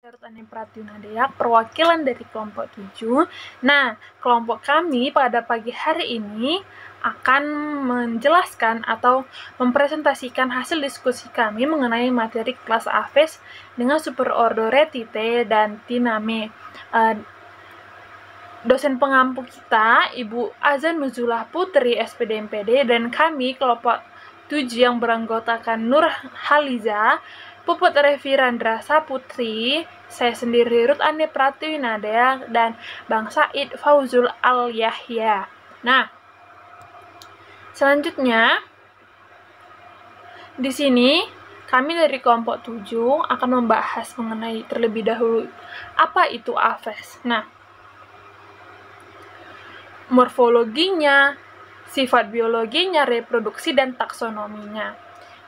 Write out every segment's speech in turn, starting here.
Rutani Pratunadea, perwakilan dari kelompok 7. Nah, kelompok kami pada pagi hari ini akan menjelaskan atau mempresentasikan hasil diskusi kami mengenai materi kelas AFES dengan superordore Tite dan Tiname. Dosen pengampu kita, Ibu Azan Nuzulah Putri, SPD MPD, dan kami, kelompok 7 yang beranggotakan Nur Haliza, Puput Revirandra Saputri, saya sendiri Ruth Ane Pratunadea, dan Bang Said Fauzul Al-Yahya. Nah, selanjutnya di sini kami dari kelompok 7 akan membahas mengenai terlebih dahulu apa itu AFES. Nah, morfologinya, sifat biologinya, reproduksi, dan taksonominya.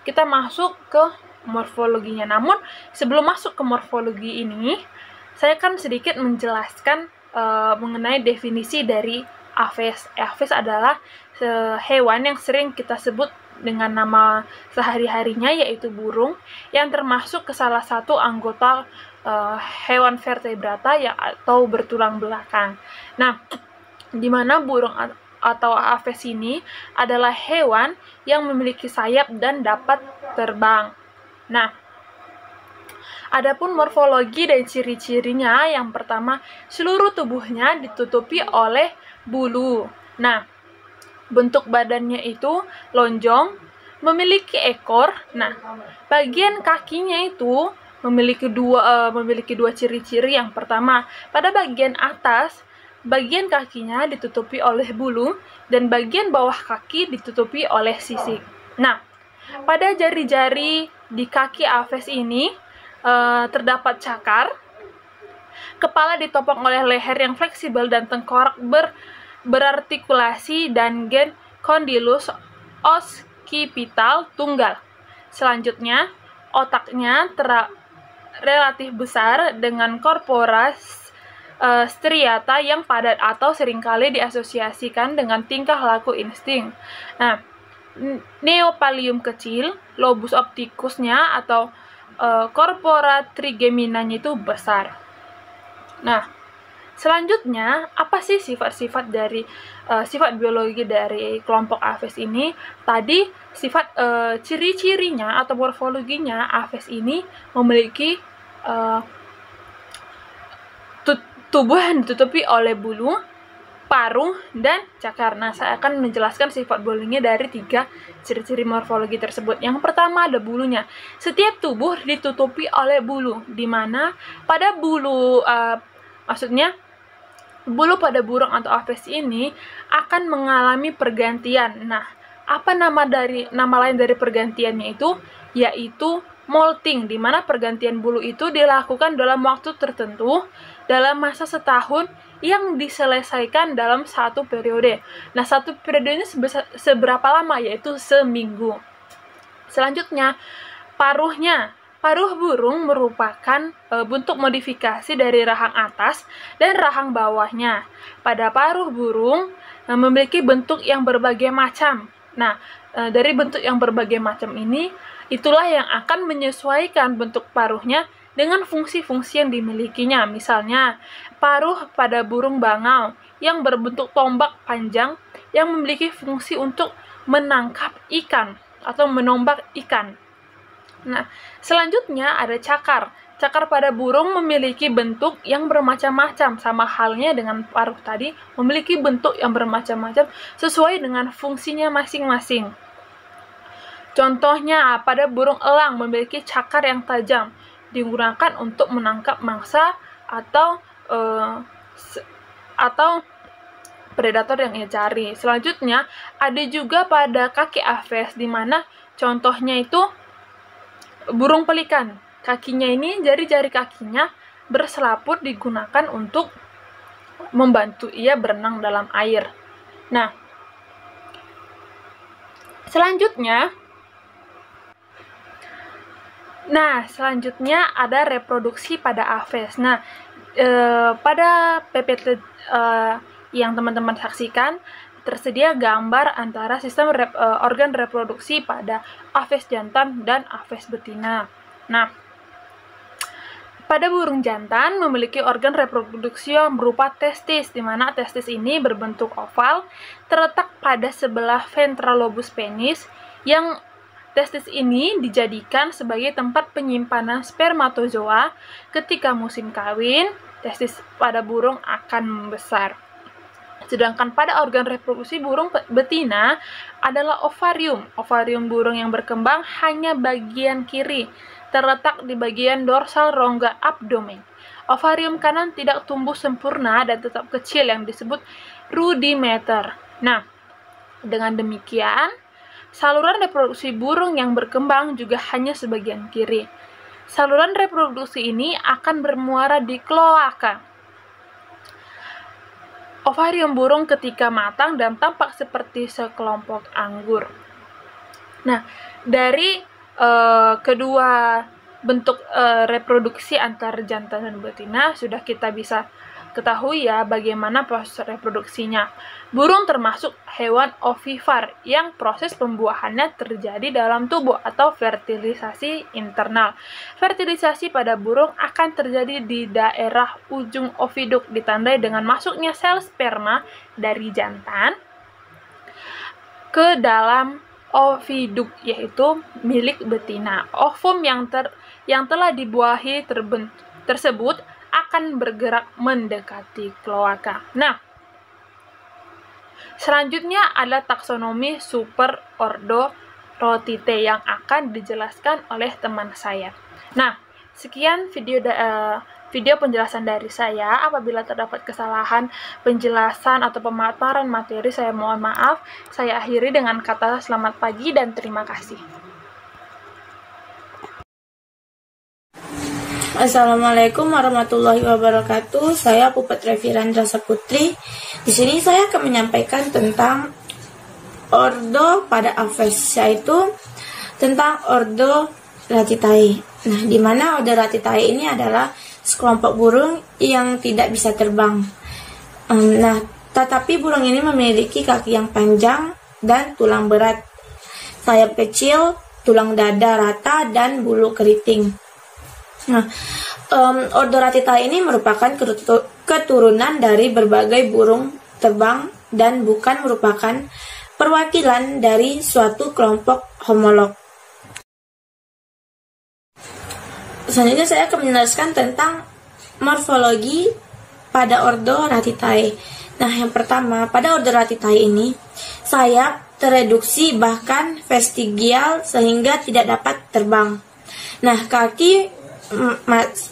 Kita masuk ke morfologinya. Namun, sebelum masuk ke morfologi ini, saya akan sedikit menjelaskan mengenai definisi dari AFES. AFES adalah hewan yang sering kita sebut dengan nama sehari-harinya, yaitu burung, yang termasuk ke salah satu anggota hewan vertebrata atau bertulang belakang. Nah, di mana burung atau AFES ini adalah hewan yang memiliki sayap dan dapat terbang. Nah, adapun morfologi dan ciri-cirinya, yang pertama, seluruh tubuhnya ditutupi oleh bulu. Nah, bentuk badannya itu lonjong, memiliki ekor. Nah, bagian kakinya itu memiliki dua ciri-ciri. Yang pertama, pada bagian atas, bagian kakinya ditutupi oleh bulu, dan bagian bawah kaki ditutupi oleh sisik. Nah, pada jari-jari di kaki AFES ini terdapat cakar, kepala ditopang oleh leher yang fleksibel dan tengkorak berartikulasi dan gen kondilus oskipital tunggal. Selanjutnya, otaknya relatif besar dengan korpora striata yang padat atau seringkali diasosiasikan dengan tingkah laku insting. Nah, neopallium kecil, lobus opticusnya atau corpora trigeminanya itu besar. Nah, selanjutnya, apa sih sifat-sifat dari sifat biologi dari kelompok AFES ini? Tadi sifat ciri-cirinya atau morfologinya, AFES ini memiliki tubuh yang ditutupi oleh bulu, paruh, dan cakar. Nah, saya akan menjelaskan sifat biologinya dari 3 ciri-ciri morfologi tersebut. Yang pertama ada bulunya. Setiap tubuh ditutupi oleh bulu, di mana pada bulu, maksudnya bulu pada burung atau AFES ini akan mengalami pergantian. Nah, apa nama lain dari pergantiannya itu? Yaitu molting, di mana pergantian bulu itu dilakukan dalam waktu tertentu dalam masa setahun yang diselesaikan dalam satu periode. Nah, satu periode ini seberapa lama? Yaitu seminggu. Selanjutnya, paruhnya. Paruh burung merupakan bentuk modifikasi dari rahang atas dan rahang bawahnya. Pada paruh burung memiliki bentuk yang berbagai macam. Nah, dari bentuk yang berbagai macam ini, itulah yang akan menyesuaikan bentuk paruhnya dengan fungsi-fungsi yang dimilikinya. Misalnya, paruh pada burung bangau yang berbentuk tombak panjang yang memiliki fungsi untuk menangkap ikan atau menombak ikan. Nah, selanjutnya ada cakar. Cakar pada burung memiliki bentuk yang bermacam-macam, sama halnya dengan paruh tadi, memiliki bentuk yang bermacam-macam sesuai dengan fungsinya masing-masing. Contohnya, pada burung elang memiliki cakar yang tajam, digunakan untuk menangkap mangsa atau predator yang ia cari. Selanjutnya, ada juga pada kaki AFES, di mana contohnya itu burung pelikan. Kakinya ini, jari-jari kakinya berselaput, digunakan untuk membantu ia berenang dalam air. Nah, selanjutnya ada reproduksi pada AFES. Nah, pada PPT yang teman-teman saksikan, tersedia gambar antara sistem organ reproduksi pada AFES jantan dan AFES betina. Nah, Pada burung jantan memiliki organ reproduksi yang berupa testis, di mana testis ini berbentuk oval, terletak pada sebelah ventral lobus penis, yang testis ini dijadikan sebagai tempat penyimpanan spermatozoa. Ketika musim kawin, testis pada burung akan membesar. Sedangkan pada organ reproduksi burung betina adalah ovarium. Ovarium burung yang berkembang hanya bagian kiri, terletak di bagian dorsal rongga abdomen. Ovarium kanan tidak tumbuh sempurna dan tetap kecil yang disebut rudimenter. Nah, dengan demikian, saluran reproduksi burung yang berkembang juga hanya sebagian kiri. Saluran reproduksi ini akan bermuara di kloaka. Ovarium burung ketika matang dan tampak seperti sekelompok anggur. Nah, dari kedua bentuk reproduksi antar jantan dan betina sudah kita bisa ketahui ya bagaimana proses reproduksinya. Burung termasuk hewan ovivar yang proses pembuahannya terjadi dalam tubuh atau fertilisasi internal. Fertilisasi pada burung akan terjadi di daerah ujung oviduk, ditandai dengan masuknya sel sperma dari jantan ke dalam oviduk, yaitu milik betina. Ovum yang telah dibuahi tersebut akan bergerak mendekati kloaka. Nah, selanjutnya adalah taksonomi superordo Rotite yang akan dijelaskan oleh teman saya. Nah, sekian video penjelasan dari saya. Apabila terdapat kesalahan penjelasan atau pemaparan materi, saya mohon maaf. Saya akhiri dengan kata selamat pagi dan terima kasih. Assalamualaikum warahmatullahi wabarakatuh. Saya Pupet Revirandra Saputri. Di sini saya akan menyampaikan tentang ordo pada Aves, yaitu tentang ordo Ratitae. Nah, di mana ordo Ratitae ini adalah sekelompok burung yang tidak bisa terbang. Tetapi burung ini memiliki kaki yang panjang dan tulang berat, sayap kecil, tulang dada rata, dan bulu keriting. Nah, ordo Ratitae ini merupakan keturunan dari berbagai burung terbang dan bukan merupakan perwakilan dari suatu kelompok homolog. Selanjutnya saya akan menjelaskan tentang morfologi pada ordo Ratitae. Nah, yang pertama, pada ordo Ratitae ini sayap tereduksi bahkan vestigial sehingga tidak dapat terbang. Nah, kaki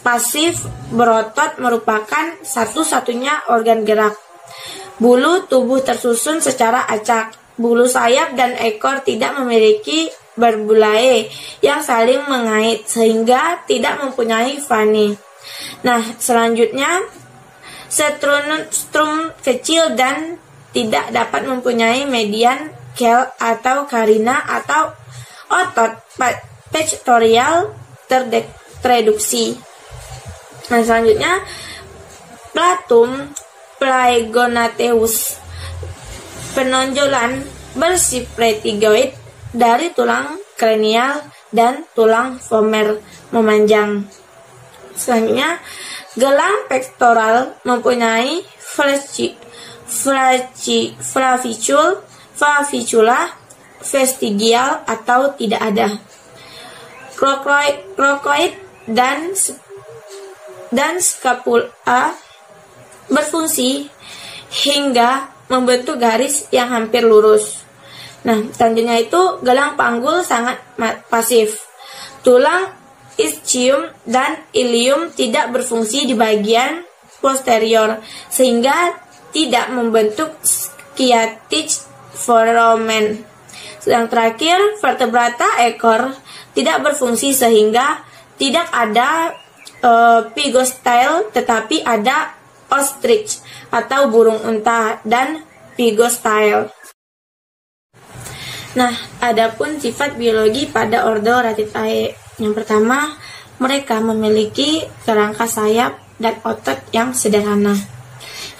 pasif berotot merupakan satu-satunya organ gerak. Bulu tubuh tersusun secara acak. Bulu sayap dan ekor tidak memiliki berbulae yang saling mengait sehingga tidak mempunyai fani. Nah, selanjutnya strum kecil dan tidak dapat mempunyai median kel atau karina atau otot pectorial tereduksi. Nah, selanjutnya Platum Playgonatheus, penonjolan bersifretigoid dari tulang kranial dan tulang vomer memanjang. Selanjutnya gelang pektoral mempunyai flavicula vestigial atau tidak ada. Krokoid dan scapula berfungsi hingga membentuk garis yang hampir lurus. Nah, selanjutnya itu gelang panggul sangat pasif. Tulang ischium dan ilium tidak berfungsi di bagian posterior sehingga tidak membentuk sciatic foramen. Yang terakhir, vertebrata ekor tidak berfungsi sehingga tidak ada pygostyle, tetapi ada ostrich atau burung unta dan pygostyle. Nah, adapun sifat biologi pada ordo Ratitae. Yang pertama, mereka memiliki kerangka sayap dan otot yang sederhana.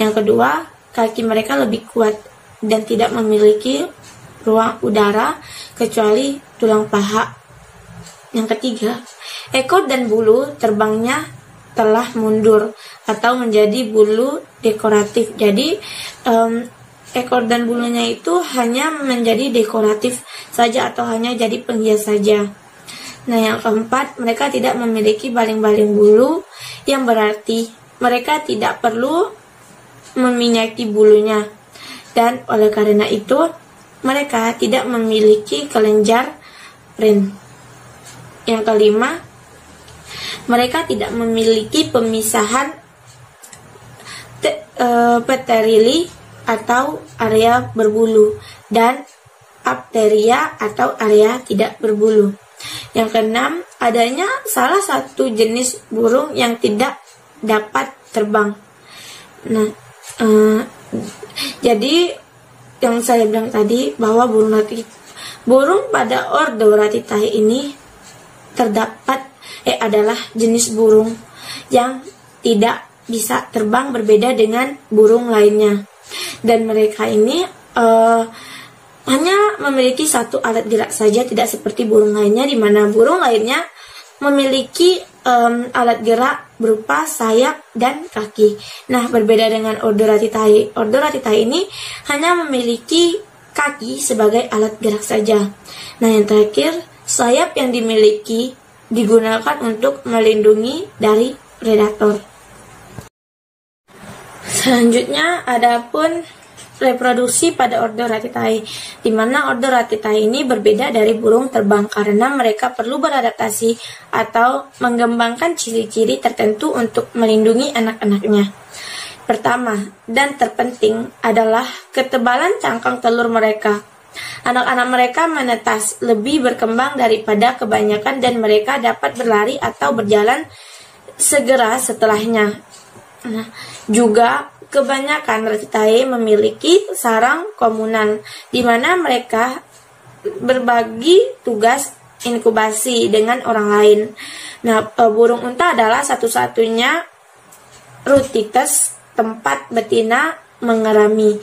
Yang kedua, kaki mereka lebih kuat dan tidak memiliki ruang udara kecuali tulang paha. Yang ketiga, ekor dan bulu terbangnya telah mundur atau menjadi bulu dekoratif. Jadi ekor dan bulunya itu hanya menjadi dekoratif saja atau hanya jadi penghias saja. Nah, yang keempat, mereka tidak memiliki baling-baling bulu, yang berarti mereka tidak perlu meminyaki bulunya. Dan oleh karena itu, mereka tidak memiliki kelenjar rin. Yang kelima, mereka tidak memiliki pemisahan pterili atau area berbulu dan apteria atau area tidak berbulu. Yang keenam, adanya salah satu jenis burung yang tidak dapat terbang. Nah, jadi yang saya bilang tadi bahwa burung pada ordo Ratitae ini adalah jenis burung yang tidak bisa terbang, berbeda dengan burung lainnya. Dan mereka ini hanya memiliki satu alat gerak saja, tidak seperti burung lainnya, di mana burung lainnya memiliki alat gerak berupa sayap dan kaki. Nah, berbeda dengan ordo Ratitae. Ordo Ratitae ini hanya memiliki kaki sebagai alat gerak saja. Nah, yang terakhir, sayap yang dimiliki digunakan untuk melindungi dari predator. Selanjutnya, adapun reproduksi pada ordo Ratitae, di mana ordo Ratitae ini berbeda dari burung terbang karena mereka perlu beradaptasi atau mengembangkan ciri-ciri tertentu untuk melindungi anak-anaknya. Pertama dan terpenting adalah ketebalan cangkang telur mereka. Anak-anak mereka menetas, lebih berkembang daripada kebanyakan, dan mereka dapat berlari atau berjalan segera setelahnya. Nah, juga kebanyakan Ratitae memiliki sarang komunal, di mana mereka berbagi tugas inkubasi dengan orang lain. Nah, burung unta adalah satu-satunya rutites tempat betina mengerami.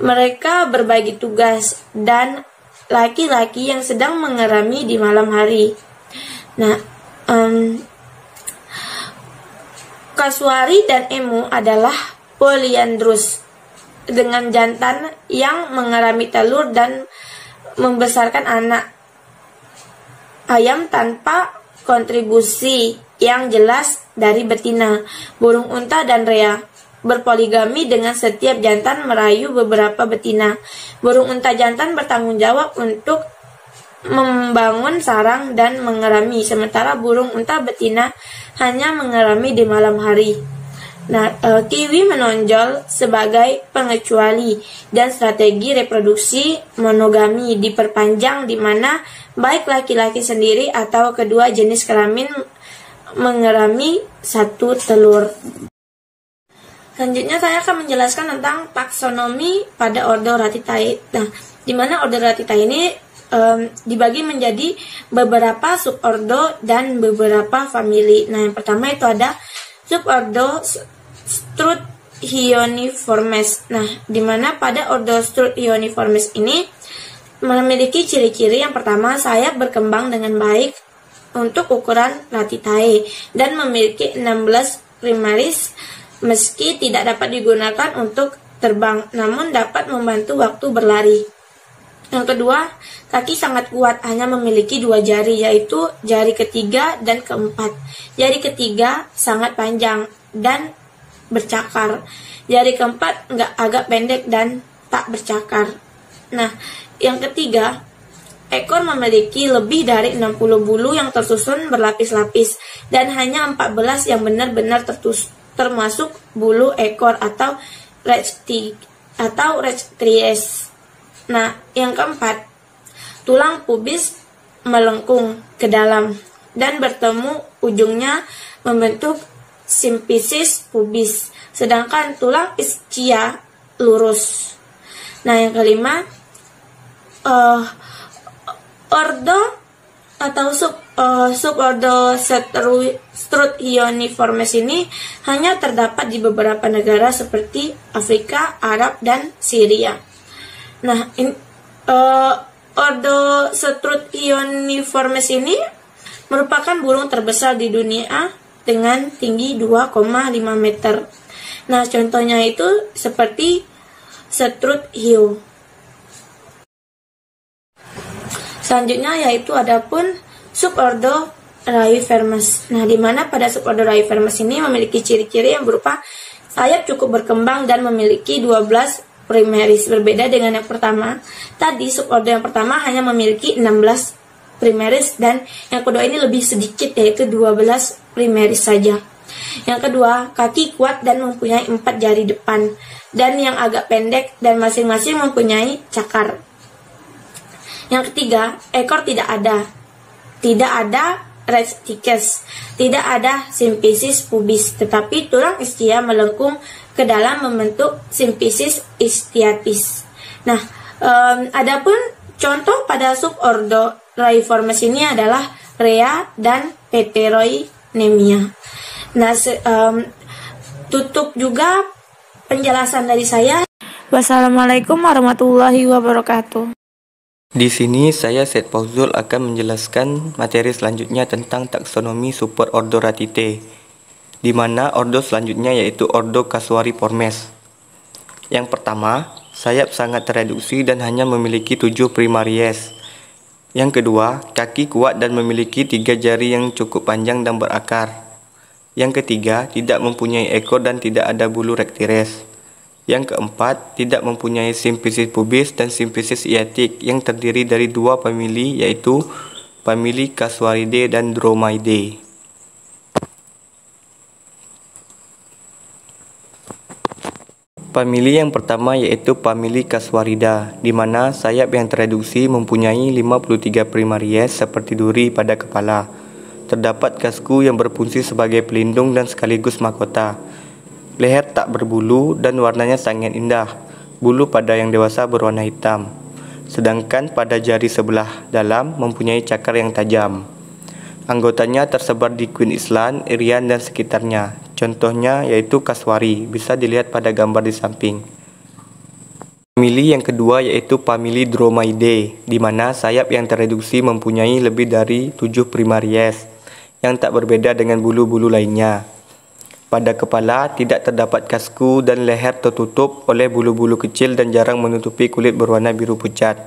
Mereka berbagi tugas dan laki-laki yang sedang mengerami di malam hari. Nah, kasuari dan emu adalah polyandrous dengan jantan yang mengerami telur dan membesarkan anak ayam tanpa kontribusi yang jelas dari betina. Burung unta dan rea berpoligami dengan setiap jantan merayu beberapa betina. Burung unta jantan bertanggung jawab untuk membangun sarang dan mengerami, sementara burung unta betina hanya mengerami di malam hari. Nah, kiwi menonjol sebagai pengecuali dan strategi reproduksi monogami diperpanjang, di mana baik laki-laki sendiri atau kedua jenis kelamin mengerami satu telur. Selanjutnya saya akan menjelaskan tentang taksonomi pada ordo Ratitae. Nah, di mana ordo Ratitae ini dibagi menjadi beberapa subordo dan beberapa famili. Nah, yang pertama itu ada subordo Struthioniformes. Nah, di mana pada ordo Struthioniformes ini memiliki ciri-ciri yang pertama, sayap berkembang dengan baik untuk ukuran Ratitae dan memiliki 16 primaris, meski tidak dapat digunakan untuk terbang, namun dapat membantu waktu berlari. Yang kedua, kaki sangat kuat, hanya memiliki 2 jari, yaitu jari ketiga dan keempat. Jari ketiga sangat panjang dan bercakar. Jari keempat agak pendek dan tak bercakar. Nah, yang ketiga, ekor memiliki lebih dari 60 bulu yang tersusun berlapis-lapis, dan hanya 14 yang benar-benar termasuk bulu ekor atau rectries. Nah, yang keempat, tulang pubis melengkung ke dalam dan bertemu ujungnya membentuk simpisis pubis, sedangkan tulang ischia lurus. Nah, yang kelima, ordo atau subordo Struthioniformes ini hanya terdapat di beberapa negara seperti Afrika, Arab, dan Syria. Nah, ordo Struthioniformes ini merupakan burung terbesar di dunia dengan tinggi 2,5 meter. Nah, contohnya itu seperti strut hiu. Selanjutnya yaitu adapun subordo Raiifermes. Nah, di mana pada subordo Raiifermes ini memiliki ciri-ciri yang berupa sayap cukup berkembang dan memiliki 12 primeris. Berbeda dengan yang pertama. Tadi subordo yang pertama hanya memiliki 16 primeris dan yang kedua ini lebih sedikit yaitu 12 primeris saja. Yang kedua, kaki kuat dan mempunyai 4 jari depan dan yang agak pendek dan masing-masing mempunyai cakar. Yang ketiga, ekor tidak ada. Tidak ada restices, tidak ada simpisis pubis, tetapi tulang istia melengkung ke dalam membentuk simpisis istiatis. Nah, adapun contoh pada subordo Raiiformes ini adalah Rhea dan Heteroinemia. Nah, tutup juga penjelasan dari saya. Wassalamualaikum warahmatullahi wabarakatuh. Di sini saya Syed Fauzul akan menjelaskan materi selanjutnya tentang taksonomi superordo Ratitae, di mana ordo selanjutnya yaitu ordo Casuariiformes. Yang pertama, sayap sangat tereduksi dan hanya memiliki 7 primaries. Yang kedua, kaki kuat dan memiliki 3 jari yang cukup panjang dan berakar. Yang ketiga, tidak mempunyai ekor dan tidak ada bulu rektires. Yang keempat, tidak mempunyai simpisis pubis dan simpisis iatik yang terdiri dari 2 famili yaitu famili Casuariidae dan Dromaeoidae. Famili yang pertama yaitu famili Casuarida, di mana sayap yang tereduksi mempunyai 53 primaries seperti duri pada kepala. Terdapat kasku yang berfungsi sebagai pelindung dan sekaligus mahkota. Leher tak berbulu dan warnanya sangat indah. Bulu pada yang dewasa berwarna hitam. Sedangkan pada jari sebelah dalam mempunyai cakar yang tajam. Anggotanya tersebar di Queensland, Irian dan sekitarnya. Contohnya yaitu Casuari, bisa dilihat pada gambar di samping. Famili yang kedua yaitu famili Dromaeoidae, di mana sayap yang tereduksi mempunyai lebih dari 7 primaries, yang tak berbeda dengan bulu-bulu lainnya. Pada kepala tidak terdapat kasku dan leher tertutup oleh bulu-bulu kecil dan jarang menutupi kulit berwarna biru pucat.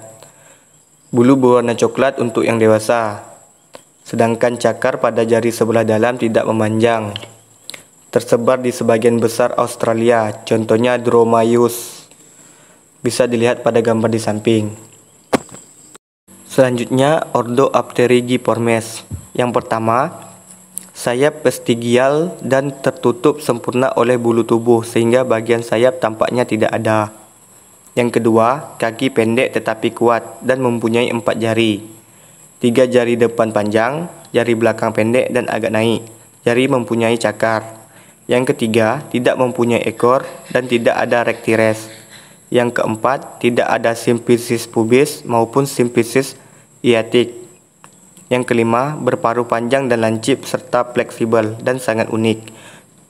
Bulu berwarna coklat untuk yang dewasa. Sedangkan cakar pada jari sebelah dalam tidak memanjang. Tersebar di sebagian besar Australia, contohnya Dromaeus. Bisa dilihat pada gambar di samping. Selanjutnya, ordo Apterygiformes. Yang pertama, sayap vestigial dan tertutup sempurna oleh bulu tubuh sehingga bagian sayap tampaknya tidak ada. Yang kedua, kaki pendek tetapi kuat dan mempunyai 4 jari. 3 jari depan panjang, jari belakang pendek dan agak naik. Jari mempunyai cakar. Yang ketiga, tidak mempunyai ekor dan tidak ada rektires. Yang keempat, tidak ada simpisis pubis maupun simpisis iatik. Yang kelima, berparuh panjang dan lancip serta fleksibel dan sangat unik.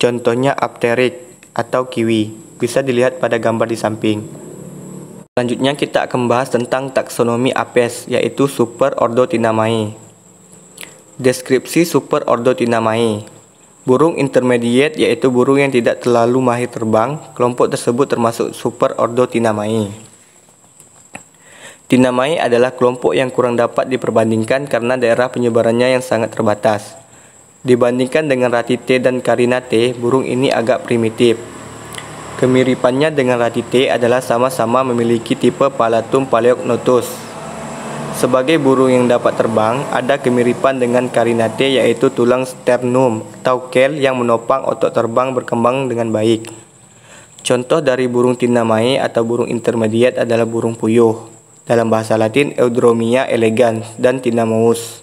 Contohnya apteryx atau kiwi, bisa dilihat pada gambar di samping. Selanjutnya kita akan membahas tentang taksonomi Apes, yaitu superordo Tinamae. Deskripsi superordo Tinamae. Burung intermediate yaitu burung yang tidak terlalu mahir terbang. Kelompok tersebut termasuk superordo Tinamae. Tinamae adalah kelompok yang kurang dapat diperbandingkan karena daerah penyebarannya yang sangat terbatas. Dibandingkan dengan Ratitae dan Carinae, burung ini agak primitif. Kemiripannya dengan Ratitae adalah sama-sama memiliki tipe Palatum paleognathus. Sebagai burung yang dapat terbang, ada kemiripan dengan Carinae yaitu tulang sternum atau kel yang menopang otot terbang berkembang dengan baik. Contoh dari burung Tinamae atau burung intermediate adalah burung puyuh. Dalam bahasa Latin, Eudromia elegans dan Tinamous.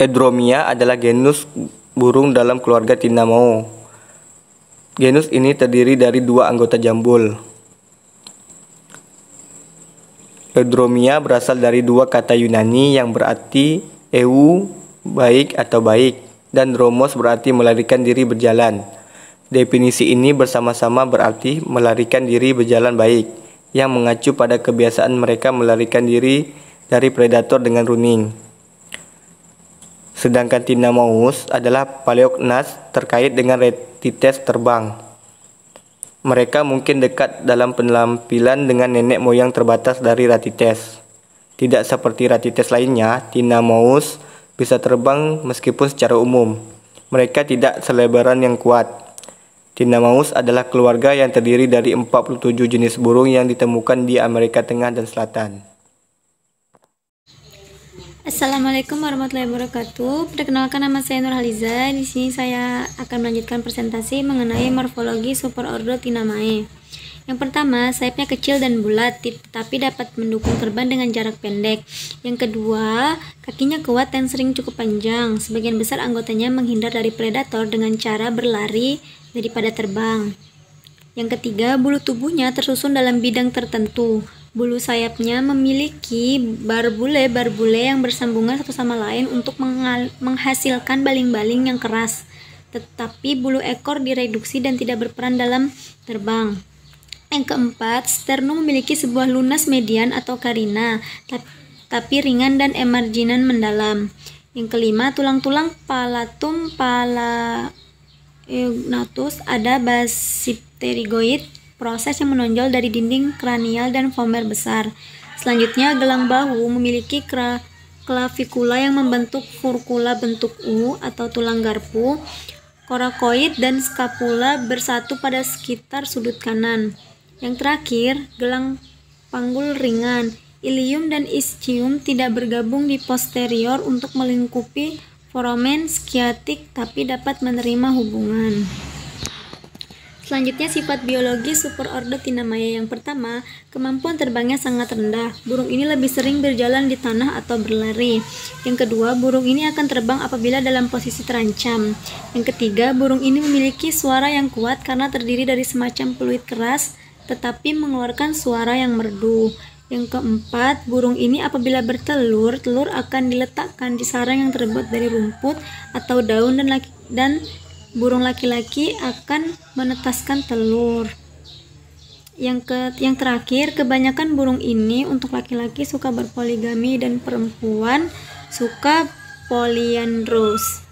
Eudromia adalah genus burung dalam keluarga Tinamou. Genus ini terdiri dari 2 anggota jambul. Eudromia berasal dari 2 kata Yunani yang berarti eu, baik atau baik, dan dromos berarti melarikan diri berjalan. Definisi ini bersama-sama berarti melarikan diri berjalan baik, yang mengacu pada kebiasaan mereka melarikan diri dari predator dengan runing. Sedangkan tinamous adalah paleognath terkait dengan ratites terbang. Mereka mungkin dekat dalam penampilan dengan nenek moyang terbatas dari ratites. Tidak seperti ratites lainnya, tinamous bisa terbang meskipun secara umum mereka tidak selebaran yang kuat. Tinamous adalah keluarga yang terdiri dari 47 jenis burung yang ditemukan di Amerika Tengah dan Selatan. Assalamualaikum warahmatullahi wabarakatuh. Perkenalkan, nama saya Nurhaliza. Di sini saya akan melanjutkan presentasi mengenai morfologi superordo Tinamae. Yang pertama, sayapnya kecil dan bulat, tetapi dapat mendukung terbang dengan jarak pendek. Yang kedua, kakinya kuat dan sering cukup panjang. Sebagian besar anggotanya menghindar dari predator dengan cara berlari daripada terbang. Yang ketiga, bulu tubuhnya tersusun dalam bidang tertentu. Bulu sayapnya memiliki barbule yang bersambungan satu sama lain untuk menghasilkan baling-baling yang keras. Tetapi bulu ekor direduksi dan tidak berperan dalam terbang. Yang keempat, sternum memiliki sebuah lunas median atau carina, tapi ringan dan emarginan mendalam. Yang kelima, tulang-tulang palatum palaeognathus ada basipterygoid, proses yang menonjol dari dinding kranial dan vomer besar. Selanjutnya, gelang bahu memiliki klavikula yang membentuk furcula bentuk U atau tulang garpu. Coracoid dan scapula bersatu pada sekitar sudut kanan. Yang terakhir, gelang panggul ringan. Ilium dan ischium tidak bergabung di posterior untuk melingkupi foramen sciatic, tapi dapat menerima hubungan. Selanjutnya, sifat biologi superordo Tinamae. Yang pertama, kemampuan terbangnya sangat rendah. Burung ini lebih sering berjalan di tanah atau berlari. Yang kedua, burung ini akan terbang apabila dalam posisi terancam. Yang ketiga, burung ini memiliki suara yang kuat karena terdiri dari semacam peluit keras, tetapi mengeluarkan suara yang merdu. Yang keempat, burung ini apabila bertelur, telur akan diletakkan di sarang yang terbuat dari rumput atau daun dan burung laki-laki akan menetaskan telur. Yang terakhir, kebanyakan burung ini untuk laki-laki suka berpoligami dan perempuan suka polyandrous.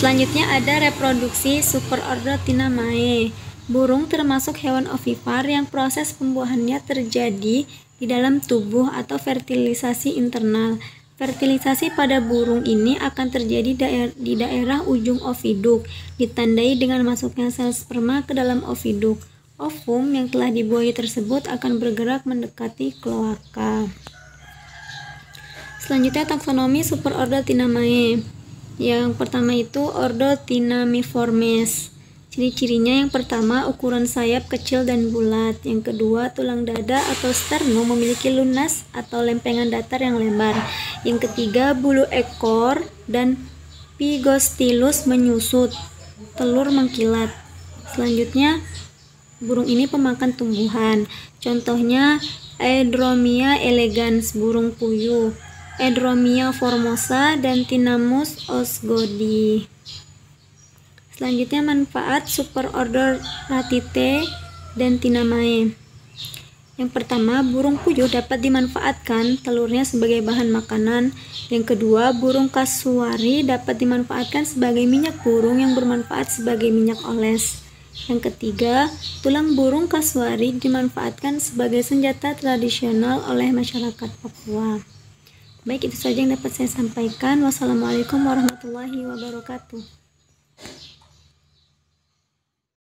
Selanjutnya ada reproduksi superordo Tinamae. Burung termasuk hewan ovipar yang proses pembuahannya terjadi di dalam tubuh atau fertilisasi internal. Fertilisasi pada burung ini akan terjadi di daerah ujung oviduk, ditandai dengan masuknya sel sperma ke dalam oviduk. Ovum yang telah dibuahi tersebut akan bergerak mendekati kloaka. Selanjutnya, taksonomi superordo Tinamae. Yang pertama itu ordo Tinamiformes. Ciri-cirinya, yang pertama, ukuran sayap kecil dan bulat. Yang kedua, tulang dada atau sternum memiliki lunas atau lempengan datar yang lebar. Yang ketiga, bulu ekor dan pygostylus menyusut, telur mengkilat. Selanjutnya, burung ini pemakan tumbuhan. Contohnya, Aedromia elegans, burung puyuh, Aedromia formosa, dan Tinamous osgoodi. Selanjutnya, manfaat superordo Ratitae dan Tinamae. Yang pertama, burung puyuh dapat dimanfaatkan telurnya sebagai bahan makanan. Yang kedua, burung kasuari dapat dimanfaatkan sebagai minyak burung yang bermanfaat sebagai minyak oles. Yang ketiga, tulang burung kasuari dimanfaatkan sebagai senjata tradisional oleh masyarakat Papua. Baik, itu saja yang dapat saya sampaikan. Wassalamualaikum warahmatullahi wabarakatuh.